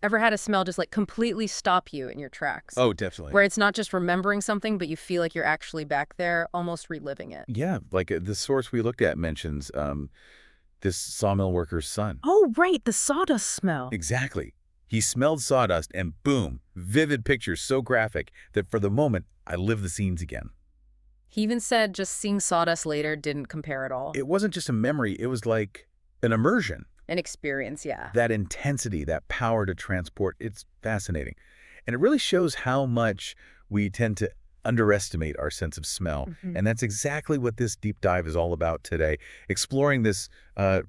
Ever had a smell just like completely stop you in your tracks? Oh, definitely. Where it's not just remembering something, but you feel like you're actually back there, almost reliving it. Yeah, like the source we looked at mentions this sawmill worker's son. Oh, right, the sawdust smell. Exactly. He smelled sawdust and boom, vivid pictures so graphic that for the moment, I lived the scenes again. He even said just seeing sawdust later didn't compare at all. It wasn't just a memory, it was like an immersion. An experience, yeah. That intensity, that power to transport, it's fascinating. And it really shows how much we tend to underestimate our sense of smell. And that's exactly what this deep dive is all about today, exploring this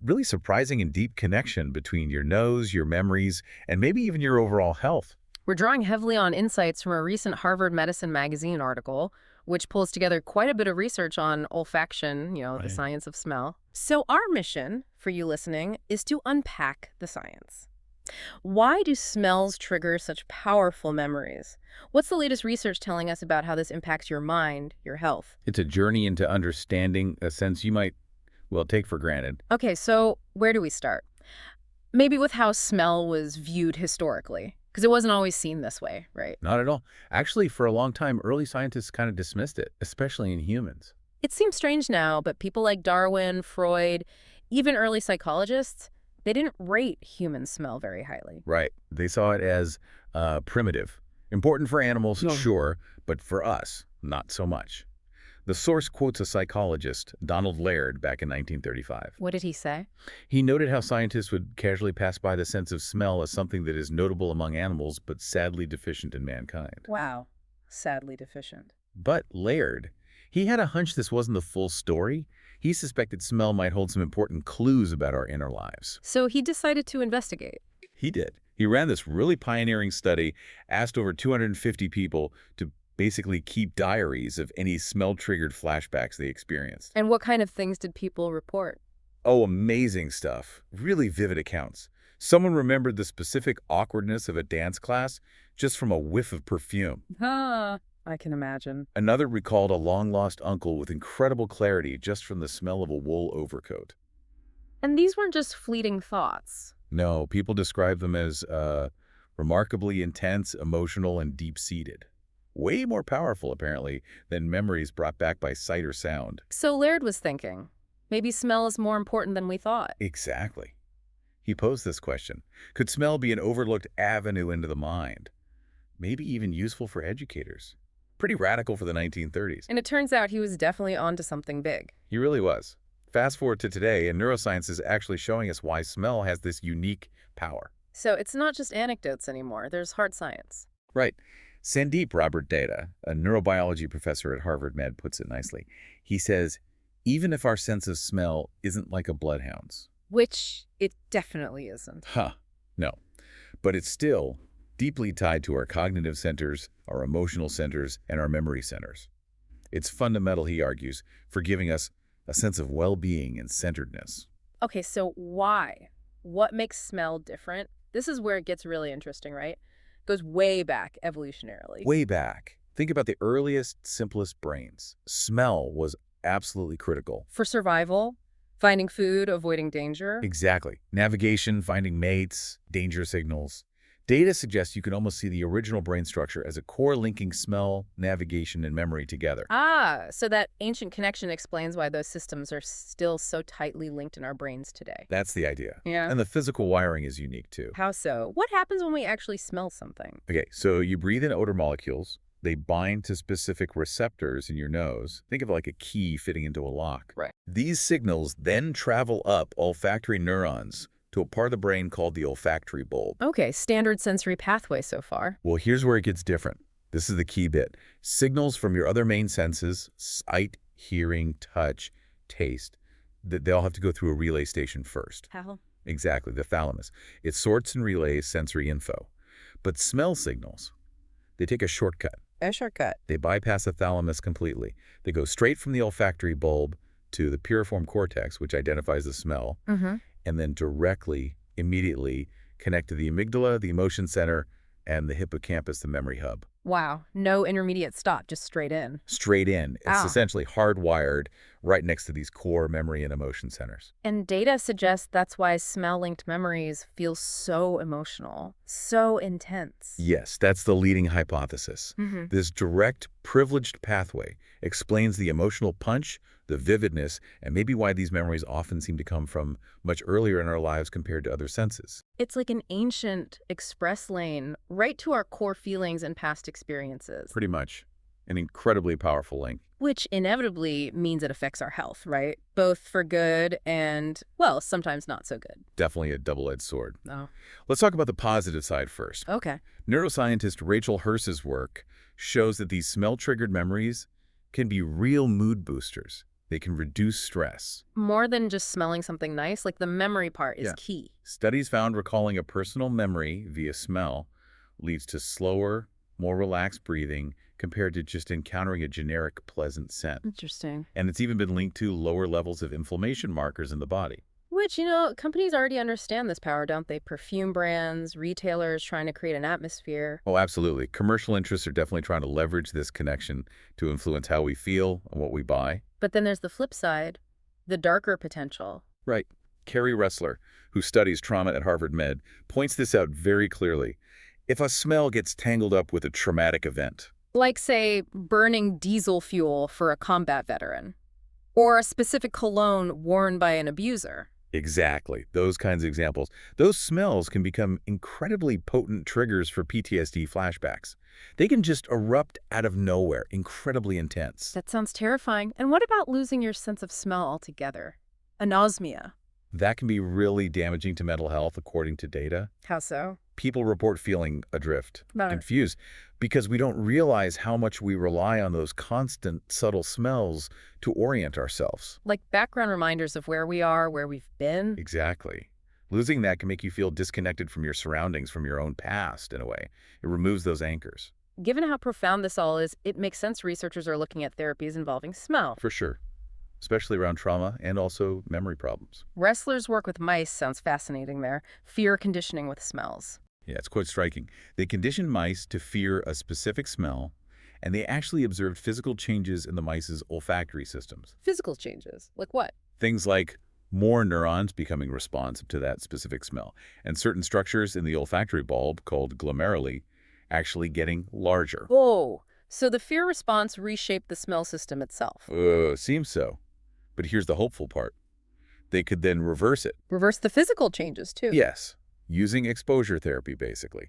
really surprising and deep connection between your nose, your memories, and maybe even your overall health. We're drawing heavily on insights from a recent Harvard Medicine magazine article, which pulls together quite a bit of research on olfaction, the science of smell. So our mission, for you listening, is to unpack the science. Why do smells trigger such powerful memories? What's the latest research telling us about how this impacts your mind, your health? It's a journey into understanding a sense you might, well, take for granted. Okay, so where do we start? Maybe with how smell was viewed historically, because it wasn't always seen this way, right? Not at all. Actually, for a long time, early scientists kind of dismissed it, especially in humans. It seems strange now, but people like Darwin, Freud, even early psychologists, they didn't rate human smell very highly. Right. They saw it as primitive. Important for animals, sure, but for us, not so much. The source quotes a psychologist, Donald Laird, back in 1935. What did he say? He noted how scientists would casually pass by the sense of smell as something that is notable among animals but sadly deficient in mankind. Wow. Sadly deficient. But Laird, he had a hunch this wasn't the full story. He suspected smell might hold some important clues about our inner lives. So he decided to investigate. He did. He ran this really pioneering study, asked over 250 people to basically keep diaries of any smell-triggered flashbacks they experienced. And what kind of things did people report? Oh, amazing stuff. Really vivid accounts. Someone remembered the specific awkwardness of a dance class just from a whiff of perfume. I can imagine. Another recalled a long-lost uncle with incredible clarity just from the smell of a wool overcoat. And these weren't just fleeting thoughts. No, people describe them as remarkably intense, emotional, and deep-seated. Way more powerful, apparently, than memories brought back by sight or sound. So Laird was thinking, maybe smell is more important than we thought. Exactly. He posed this question. Could smell be an overlooked avenue into the mind? Maybe even useful for educators. Pretty radical for the 1930s. And it turns out he was definitely onto something big. He really was. Fast forward to today, and neuroscience is actually showing us why smell has this unique power. So it's not just anecdotes anymore. There's hard science. Right. Sandeep Robert Data, a neurobiology professor at Harvard Med, puts it nicely. He says, even if our sense of smell isn't like a bloodhound's. Which it definitely isn't. No. But it's still deeply tied to our cognitive centers, our emotional centers, and our memory centers. It's fundamental, he argues, for giving us a sense of well-being and centeredness. Okay, so why? What makes smell different? This is where it gets really interesting, right? Goes way back evolutionarily. Way back. Think about the earliest, simplest brains. Smell was absolutely critical. For survival, finding food, avoiding danger. Exactly. Navigation, finding mates, danger signals. Data suggests you can almost see the original brain structure as a core linking smell, navigation, and memory together. So that ancient connection explains why those systems are still so tightly linked in our brains today. That's the idea. Yeah. And the physical wiring is unique too. How so? What happens when we actually smell something? Okay, so you breathe in odor molecules. They bind to specific receptors in your nose. Think of it like a key fitting into a lock. Right. These signals then travel up olfactory neurons to a part of the brain called the olfactory bulb. Okay, standard sensory pathway so far. Well, here's where it gets different. This is the key bit. Signals from your other main senses, sight, hearing, touch, taste, they all have to go through a relay station first. How? Exactly, the thalamus. It sorts and relays sensory info. But smell signals, they take a shortcut. A shortcut. They bypass the thalamus completely. They go straight from the olfactory bulb to the piriform cortex, which identifies the smell, and then directly, immediately connect to the amygdala, the emotion center, and the hippocampus, the memory hub. Wow, no intermediate stop, just straight in. Straight in. It's essentially hardwired right next to these core memory and emotion centers. And data suggests that's why smell-linked memories feel so emotional, so intense. Yes, that's the leading hypothesis. Hmm. This direct, privileged pathway explains the emotional punch, the vividness, and maybe why these memories often seem to come from much earlier in our lives compared to other senses. It's like an ancient express lane right to our core feelings and past experiences, Pretty much. An incredibly powerful link. which inevitably means it affects our health, right? Both for good and, well, sometimes not so good. Definitely a double-edged sword. Oh, Let's talk about the positive side first. okay. Neuroscientist Rachel Hers's work shows that these smell-triggered memories can be real mood boosters. They can reduce stress. More than just smelling something nice, like the memory part is Yeah. key. Studies found recalling a personal memory via smell leads to slower, more relaxed breathing compared to just encountering a generic pleasant scent. Interesting. And it's even been linked to lower levels of inflammation markers in the body. Which, companies already understand this power, don't they? Perfume brands, retailers trying to create an atmosphere. Oh, absolutely. Commercial interests are definitely trying to leverage this connection to influence how we feel and what we buy. But then there's the flip side, the darker potential. Right. Carrie Ressler, who studies trauma at Harvard Med, points this out very clearly. If a smell gets tangled up with a traumatic event, Like, say, burning diesel fuel for a combat veteran. Or a specific cologne worn by an abuser. exactly, those kinds of examples, those smells can become incredibly potent triggers for PTSD flashbacks. They can just erupt out of nowhere, incredibly intense. That sounds terrifying. And what about losing your sense of smell altogether? Anosmia. That can be really damaging to mental health, according to data. How so? People report feeling adrift, No. confused, because we don't realize how much we rely on those constant, subtle smells to orient ourselves. Like background reminders of where we are, where we've been. Exactly. Losing that can make you feel disconnected from your surroundings, from your own past, in a way. It removes those anchors. Given how profound this all is, it makes sense researchers are looking at therapies involving smell. For sure. Especially around trauma and also memory problems. Wrestlers' work with mice sounds fascinating there. Fear conditioning with smells. Yeah, it's quite striking. They conditioned mice to fear a specific smell, and they actually observed physical changes in the mice's olfactory systems. Physical changes. Like what? Things like more neurons becoming responsive to that specific smell, and certain structures in the olfactory bulb, called glomeruli, actually getting larger. Whoa. So the fear response reshaped the smell system itself. Seems so. But here's the hopeful part. They could then reverse it. Reverse the physical changes, too. Yes, using exposure therapy, basically.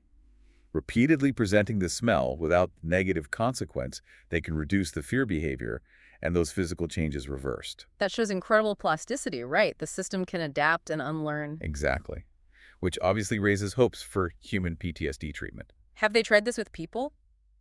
Repeatedly presenting the smell without negative consequence, they can reduce the fear behavior and those physical changes reversed. That shows incredible plasticity, right? The system can adapt and unlearn. Exactly. Which obviously raises hopes for human PTSD treatment. Have they tried this with people?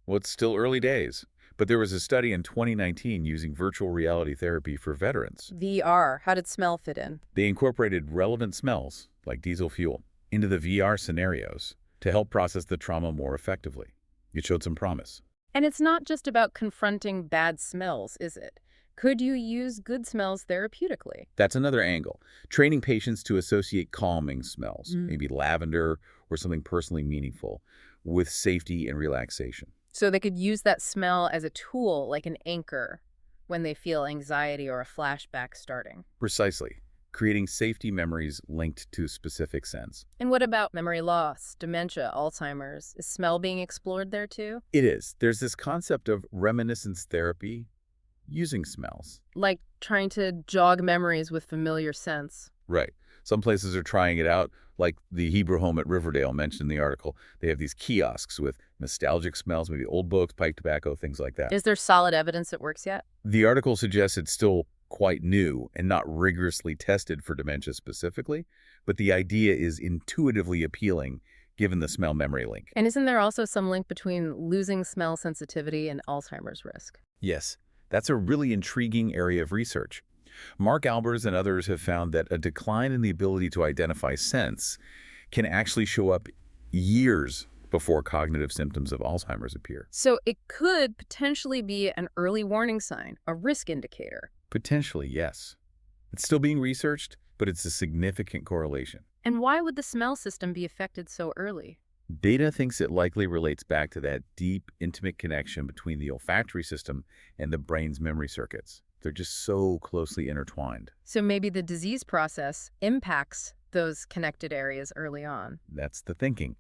Well, it's still early days, but there was a study in 2019 using virtual reality therapy for veterans. VR. How did smell fit in? They incorporated relevant smells, like diesel fuel, into the VR scenarios to help process the trauma more effectively. It showed some promise. And it's not just about confronting bad smells, is it? Could you use good smells therapeutically? That's another angle. Training patients to associate calming smells, maybe lavender or something personally meaningful, with safety and relaxation. So they could use that smell as a tool, like an anchor, when they feel anxiety or a flashback starting. Precisely. Creating safety memories linked to specific scents. And what about memory loss, dementia, Alzheimer's? Is smell being explored there too? It is. There's this concept of reminiscence therapy using smells. Like trying to jog memories with familiar scents. Right. Some places are trying it out, like the Hebrew home at Riverdale mentioned in the article. They have these kiosks with nostalgic smells, maybe old books, pipe tobacco, things like that. Is there solid evidence it works yet? The article suggests it's still quite new and not rigorously tested for dementia specifically, but the idea is intuitively appealing given the smell memory link. And isn't there also some link between losing smell sensitivity and Alzheimer's risk? Yes, that's a really intriguing area of research. Mark Albers and others have found that a decline in the ability to identify scents can actually show up years before cognitive symptoms of Alzheimer's appear. So it could potentially be an early warning sign, a risk indicator. Potentially, yes. It's still being researched, but it's a significant correlation. And why would the smell system be affected so early? Data thinks it likely relates back to that deep, intimate connection between the olfactory system and the brain's memory circuits. They're just so closely intertwined. So maybe the disease process impacts those connected areas early on. That's the thinking.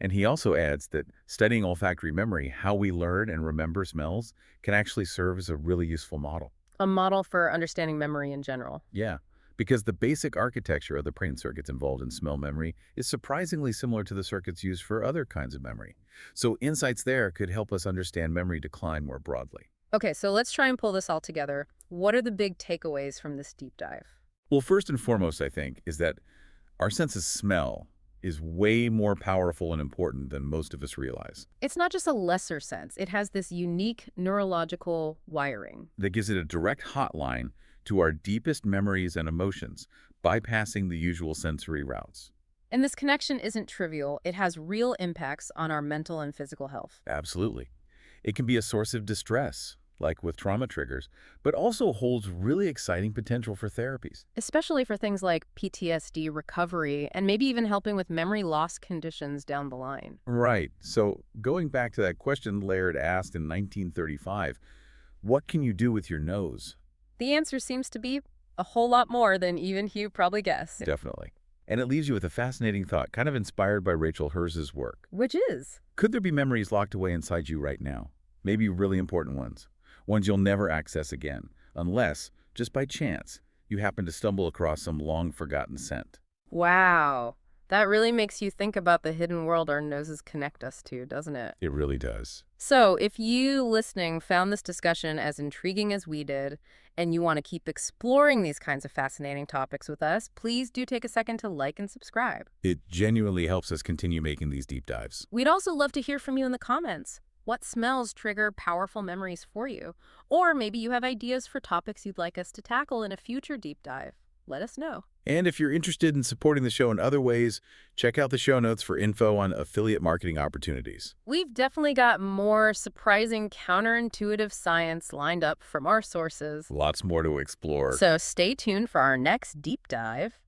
And he also adds that studying olfactory memory, how we learn and remember smells, can actually serve as a really useful model. A model for understanding memory in general. Yeah, because the basic architecture of the brain circuits involved in smell memory is surprisingly similar to the circuits used for other kinds of memory. So insights there could help us understand memory decline more broadly. Okay, so let's try and pull this all together. What are the big takeaways from this deep dive? Well, first and foremost, I think, is that our sense of smell is way more powerful and important than most of us realize. It's not just a lesser sense. It has this unique neurological wiring. That gives it a direct hotline to our deepest memories and emotions, bypassing the usual sensory routes. And this connection isn't trivial. It has real impacts on our mental and physical health. Absolutely. It can be a source of distress, like with trauma triggers, but also holds really exciting potential for therapies. Especially for things like PTSD recovery and maybe even helping with memory loss conditions down the line. Right. So going back to that question Laird asked in 1935, what can you do with your nose? The answer seems to be a whole lot more than even Hugh probably guessed. Definitely. And it leaves you with a fascinating thought, kind of inspired by Rachel Herz's work. Which is? Could there be memories locked away inside you right now? Maybe really important ones you'll never access again, unless, just by chance, you happen to stumble across some long-forgotten scent. Wow. That really makes you think about the hidden world our noses connect us to, doesn't it? It really does. So, if you listening found this discussion as intriguing as we did, and you want to keep exploring these kinds of fascinating topics with us, please do take a second to like and subscribe. It genuinely helps us continue making these deep dives. We'd also love to hear from you in the comments. What smells trigger powerful memories for you? Or maybe you have ideas for topics you'd like us to tackle in a future deep dive. Let us know. And if you're interested in supporting the show in other ways, check out the show notes for info on affiliate marketing opportunities. We've definitely got more surprising counterintuitive science lined up from our sources. Lots more to explore. So stay tuned for our next deep dive.